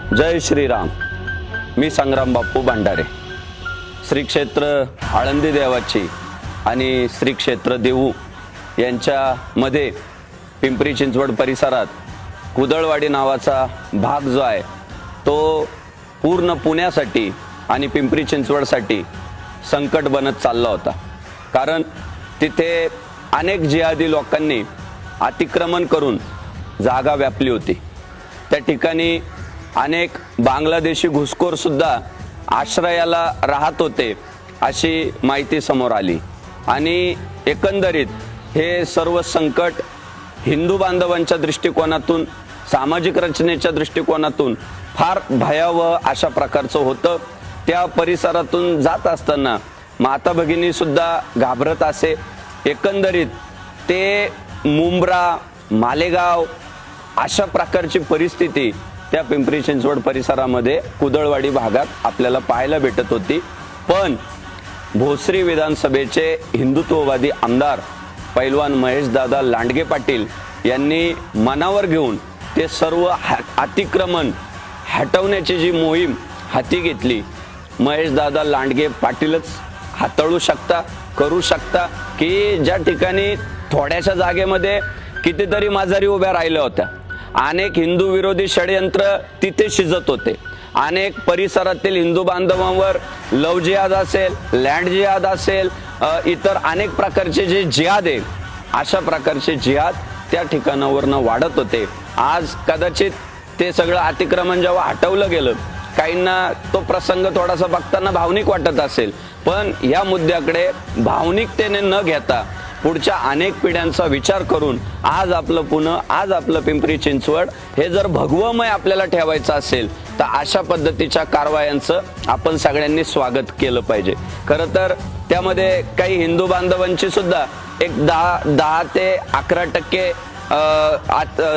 जय श्रीराम। मी संग्राम बापू भंडारे। श्री क्षेत्र आळंदी देवाची आणि श्री क्षेत्र देऊ यांच्यामध्ये पिंपरी चिंचवड परिसरात कुदळवाडी नावाचा भाग जो आहे तो पूर्ण पुण्यासाठी आणि पिंपरी चिंचवडसाठी संकट बनत चालला होता। कारण तिथे अनेक जिहादी लोकांनी अतिक्रमण करून जागा व्यापली होती। त्या ठिकाणी अनेक बांगलादेशी घुसखोर सुद्धा आश्रयाला राहत होते अशी माहिती समोर आली आणि एकंदरीत हे सर्व संकट हिंदू बांधवांच्या दृष्टिकोनातून, सामाजिक रचनेच्या दृष्टिकोनातून फार भयावह अशा प्रकारचं होतं। त्या परिसरातून जात असताना माता भगिनी सुद्धा घाबरत असे। एकंदरीत ते मुंब्रा, मालेगाव अशा प्रकारची परिस्थिती त्या पिंपरी चिंचवड परिसरामध्ये कुदळवाडी भागात आपल्याला पाहायला भेटत होती। पण भोसरी विधानसभेचे हिंदुत्ववादी आमदार पैलवान महेशदादा लांडगे पाटील यांनी मनावर घेऊन ते सर्व अतिक्रमण हटवण्याची जी मोहीम हाती घेतली, महेशदादा लांडगे पाटीलच हाताळू शकता, करू शकता की ज्या ठिकाणी थोड्याशा जागेमध्ये कितीतरी माजारी उभ्या राहिल्या होत्या। अनेक हिंदू विरोधी षडयंत्र तिथे शिजत होते। अनेक परिसरातील हिंदू बांधवांवर लव जिहाद असेल, लँड जिहाद असेल, इतर अनेक प्रकारचे जे जिहाद आहे अशा प्रकारचे जिहाद त्या ठिकाणावरनं वाढत होते। आज कदाचित ते सगळं अतिक्रमण जेव्हा हटवलं गेलं, काहींना तो प्रसंग थोडासा बघताना भावनिक वाटत असेल, पण या मुद्द्याकडे भावनिकतेने न घेता पुढच्या अनेक पिढ्यांचा विचार करून आज आपलं पुणे, आज आपलं पिंपरी चिंचवड हे जर भगवमय आपल्याला ठेवायचं असेल तर अशा पद्धतीच्या कारवायांचं आपण सगळ्यांनी स्वागत केलं पाहिजे। खरं तर त्यामध्ये काही हिंदू बांधवांची सुद्धा एक 10 ते 11%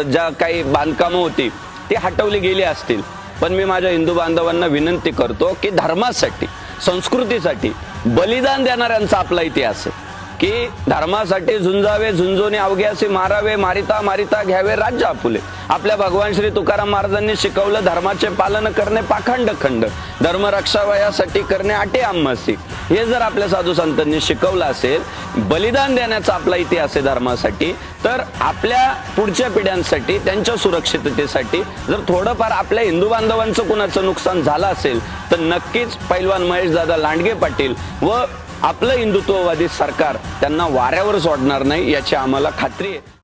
ज्या काही बांधकामं होती ती हटवली गेली असतील। पण मी माझ्या हिंदू बांधवांना विनंती करतो की धर्मासाठी, संस्कृतीसाठी बलिदान देणाऱ्यांचा आपला इतिहास आहे की धर्मासाठी झुंजावे, झुंजोने अवघ्यासी मारावे, मारिता मारिता घ्यावे राज्य आपुले। आपल्या भगवान श्री तुकाराम महाराजांनी शिकवलं, धर्माचे पालन करणे पाखंड खंड, धर्म रक्षावयासाठी करणे आटे आम्हासी। हे जर आपल्या साधू संतांनी शिकवलं असेल, बलिदान देण्याचा आपला इतिहास आहे धर्मासाठी, तर आपल्या पुढच्या पिढ्यांसाठी, त्यांच्या सुरक्षिततेसाठी जर थोडंफार आपल्या हिंदू बांधवांचं कुणाचं नुकसान झालं असेल तर नक्कीच पैलवान महेशदादा लांडगे पाटील व आपलं हिंदुत्ववादी सरकार त्यांना वाऱ्यावर सोडणार नाही याची आम्हाला खात्री आहे।